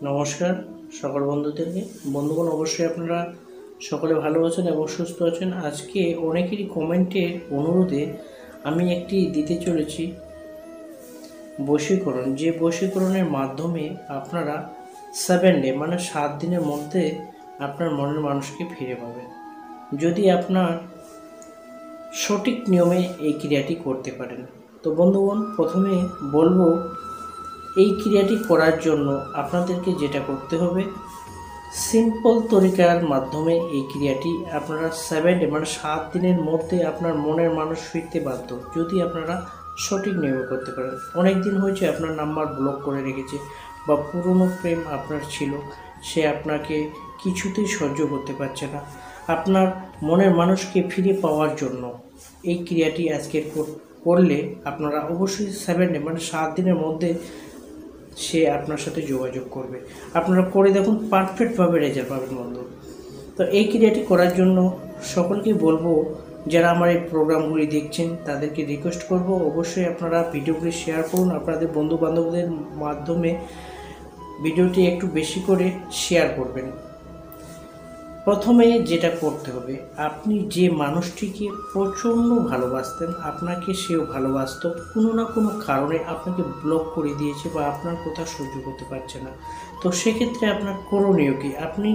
নমস্কার সকল বন্ধুদেরকে। বন্ধুগণ, অবশ্যই আপনারা সকলে ভালো আছেন এবং সুস্থ আছেন। আজকে অনেকেরই কমেন্টের অনুরোধে আমি একটি দিতে চলেছি বশীকরণ, যে বশীকরণের মাধ্যমে আপনারা 7 ডে মানে 7 দিনের মধ্যে আপনার মনের মানুষকে ফিরে পাবেন, যদি আপনার সঠিক নিয়মে এই ক্রিয়াটি করতে পারেন। তো বন্ধুগণ, প্রথমে বলবো, এই ক্রিয়াটি করার জন্য আপনাদেরকে যেটা করতে হবে, সিম্পল তরিকার মাধ্যমে এই ক্রিয়াটি আপনারা 7 ডে মানে 7 দিনের মধ্যে আপনার মনের মানুষ ফিরতে বাধ্য, যদি আপনারা সঠিক নিয়মে করতে পারেন। অনেক দিন হয়েছে আপনার নাম্বার ব্লক করে রেখেছে, বা পুরনো প্রেম আপনার ছিল, সে আপনাকে কিছুতেই সহ্য করতে পারছে না। আপনার মনের মানুষকে ফিরে পাওয়ার জন্য এই ক্রিয়াটি আজকে করলে আপনারা অবশ্যই 7 ডে মানে 7 দিনের মধ্যে সে আপনার সাথে যোগাযোগ করবে। আপনারা করে দেখুন, পারফেক্টভাবে রেজাল্ট পাবেন বন্ধু। তো এই ক্রিয়াটি করার জন্য সকলকে বলবো, যারা আমার এই প্রোগ্রামগুলি দেখছেন তাদেরকে রিকোয়েস্ট করব, অবশ্যই আপনারা ভিডিওগুলি শেয়ার করুন, আপনাদের বন্ধু বান্ধবদের মাধ্যমে ভিডিওটি একটু বেশি করে শেয়ার করবেন। প্রথমে যেটা করতে হবে, আপনি যে মানুষটিকে প্রচণ্ড ভালোবাসতেন, আপনাকে সেও ভালোবাসত, কোনো না কোনো কারণে আপনাকে ব্লক করে দিয়েছে বা আপনার কথা সহ্য করতে পারছে না। তো সেক্ষেত্রে আপনার করণীয় কি? আপনি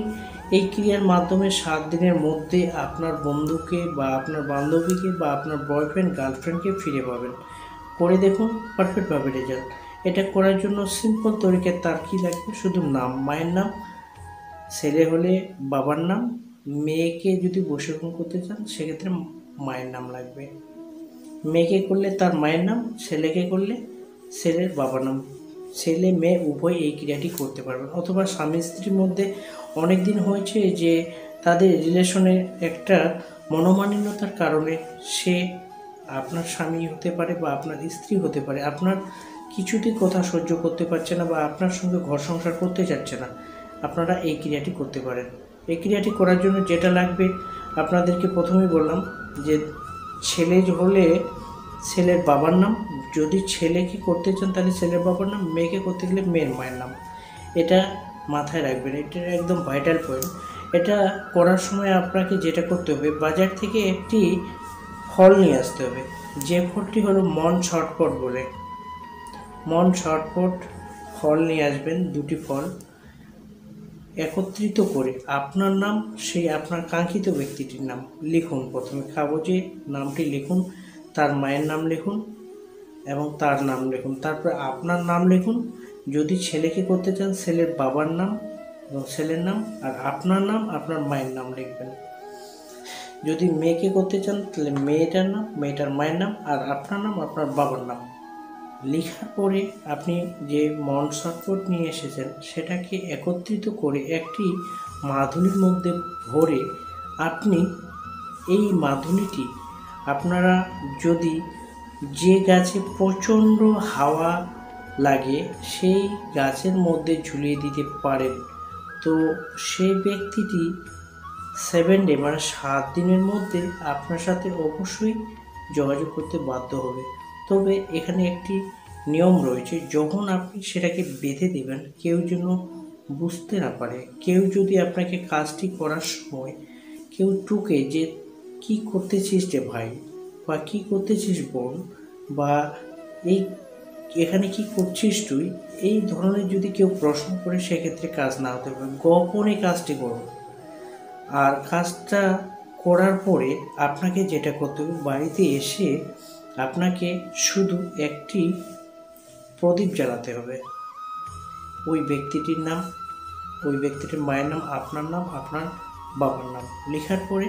এই ক্রিয়ার মাধ্যমে 7 দিনের মধ্যে আপনার বন্ধুকে বা আপনার বান্ধবীকে বা আপনার বয়ফ্রেন্ড গার্লফ্রেন্ডকে ফিরে পাবেন। করে দেখুন, পারফেক্টভাবে রেজাল্ট। এটা করার জন্য সিম্পল তরিকায় তার কী লাগবে? শুধু নাম, মায়ের নাম, ছেলে হলে বাবার নাম, মেয়েকে যদি বশীকরণ করতে চান সেক্ষেত্রে মায়ের নাম লাগবে। মেয়েকে করলে তার মায়ের নাম, ছেলেকে করলে ছেলের বাবার নাম। ছেলে মেয়ে উভয় এই ক্রিয়াটি করতে পারবেন। অথবা স্বামী স্ত্রীর মধ্যে অনেক দিন হয়েছে যে তাদের রিলেশনে একটা মনোমালিন্যতার কারণে, সে আপনার স্বামী হতে পারে বা আপনার স্ত্রী হতে পারে, আপনার কিছুতেই কথা সহ্য করতে পারছে না বা আপনার সঙ্গে ঘর সংসার করতে চাচ্ছে না, আপনারা এই ক্রিয়াটি করতে পারেন। এই ক্রিয়াটি করার জন্য যেটা লাগবে, আপনাদেরকে প্রথমেই বললাম যে ছেলে হলে ছেলের বাবার নাম, যদি ছেলেকে করতে চান তাহলে ছেলের বাবার নাম, মেয়েকে করতে গেলে মেয়ের মায়ের নাম। এটা মাথায় রাখবেন, এটা একদম ভাইটাল পয়েন্ট। এটা করার সময় আপনাকে যেটা করতে হবে, বাজার থেকে একটি ফল নিয়ে আসতে হবে, যে ফলটি হলো মন ছটপট বলে। মন ছটপট ফল নিয়ে আসবেন, 2টি ফল একত্রিত করে আপনার নাম, সেই আপনার কাঙ্ক্ষিত ব্যক্তিটির নাম লিখুন। প্রথমে কাগজে নামটি লিখুন, তার মায়ের নাম লিখুন এবং তার নাম লিখুন, তারপরে আপনার নাম লিখুন। যদি ছেলেকে করতে চান ছেলের বাবার নাম এবং ছেলের নাম, আর আপনার নাম, আপনার মায়ের নাম লিখবেন। যদি মেয়েকে করতে চান তাহলে মেয়েটার নাম, মেয়েটার মায়ের নাম, আর আপনার নাম, আপনার বাবার নাম। লেখার পরে আপনি যে মন ছটপট নিয়ে এসেছেন সেটাকে একত্রিত করে একটি মাদুলির মধ্যে ভরে, আপনি এই মাদুলিটি আপনারা যদি যে গাছে প্রচণ্ড হাওয়া লাগে সেই গাছের মধ্যে ঝুলিয়ে দিতে পারেন, তো সেই ব্যক্তিটি 7 ডে মানে 7 দিনের মধ্যে আপনার সাথে অবশ্যই যোগাযোগ করতে বাধ্য হবে। তবে এখানে একটি নিয়ম রয়েছে, যখন আপনি সেটাকে বেঁধে দেবেন কেউ যেন বুঝতে না পারে। কেউ যদি আপনাকে কাজটি করার সময় কেউ টুকে যে কি করতেছিস রে ভাই, বা কি করতেছিস বোন, বা এখানে কি করছিস তুই, এই ধরনের যদি কেউ প্রশ্ন করে সেক্ষেত্রে কাজ না হতে পারে। গোপনে কাজটি করুন। আর কাজটা করার পরে আপনাকে যেটা করতে হবে, বাড়িতে এসে আপনাকে শুধু একটি প্রদীপ জ্বালাতে হবে। ওই ব্যক্তিটির নাম, ওই ব্যক্তিটির মায়ের নাম, আপনার নাম, আপনার বাবার নাম লেখার পরে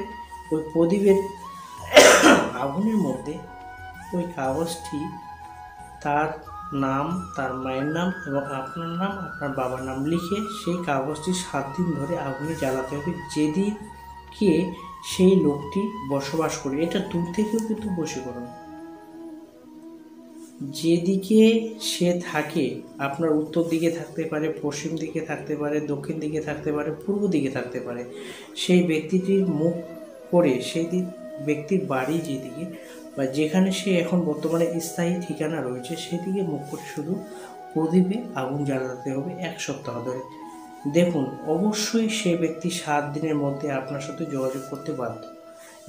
ওই প্রদীপের আগুনের মধ্যে ওই কাগজটি, তার নাম, তার মায়ের নাম এবং আপনার নাম, আপনার বাবার নাম লিখে সেই কাগজটি 7 দিন ধরে আগুনে জ্বালাতে হবে, যেদিকে সেই লোকটি বসবাস করে। এটা দূর থেকেও কিন্তু বশীকরণ। যেদিকে সে থাকে, আপনার উত্তর দিকে থাকতে পারে, পশ্চিম দিকে থাকতে পারে, দক্ষিণ দিকে থাকতে পারে, পূর্ব দিকে থাকতে পারে, সেই ব্যক্তিটির মুখ করে, সেই ব্যক্তির বাড়ি যেদিকে বা যেখানে সে এখন বর্তমানে স্থায়ী ঠিকানা রয়েছে সেদিকে মুখ করে শুধু প্রদীপে আগুন জ্বালাতে হবে 1 সপ্তাহ ধরে। দেখুন অবশ্যই সেই ব্যক্তি 7 দিনের মধ্যে আপনার সাথে যোগাযোগ করতে বাধ্য।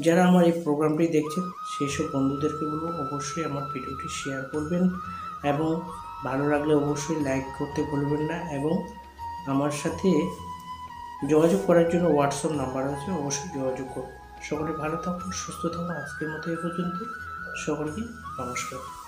যারা আমার এই প্রোগ্রামটি দেখছেন সেই সব বন্ধুদেরকে বলবো অবশ্যই আমার ভিডিওটি শেয়ার করবেন এবং ভালো লাগলে অবশ্যই লাইক করতে ভুলবেন না, এবং আমার সাথে যোগাযোগ করার জন্য হোয়াটসঅ্যাপ নাম্বার আছে, অবশ্যই যোগাযোগ করুন। সকলে ভালো থাকুন, সুস্থ থাকুন। আজকের মতো এ পর্যন্ত। সকলকে নমস্কার।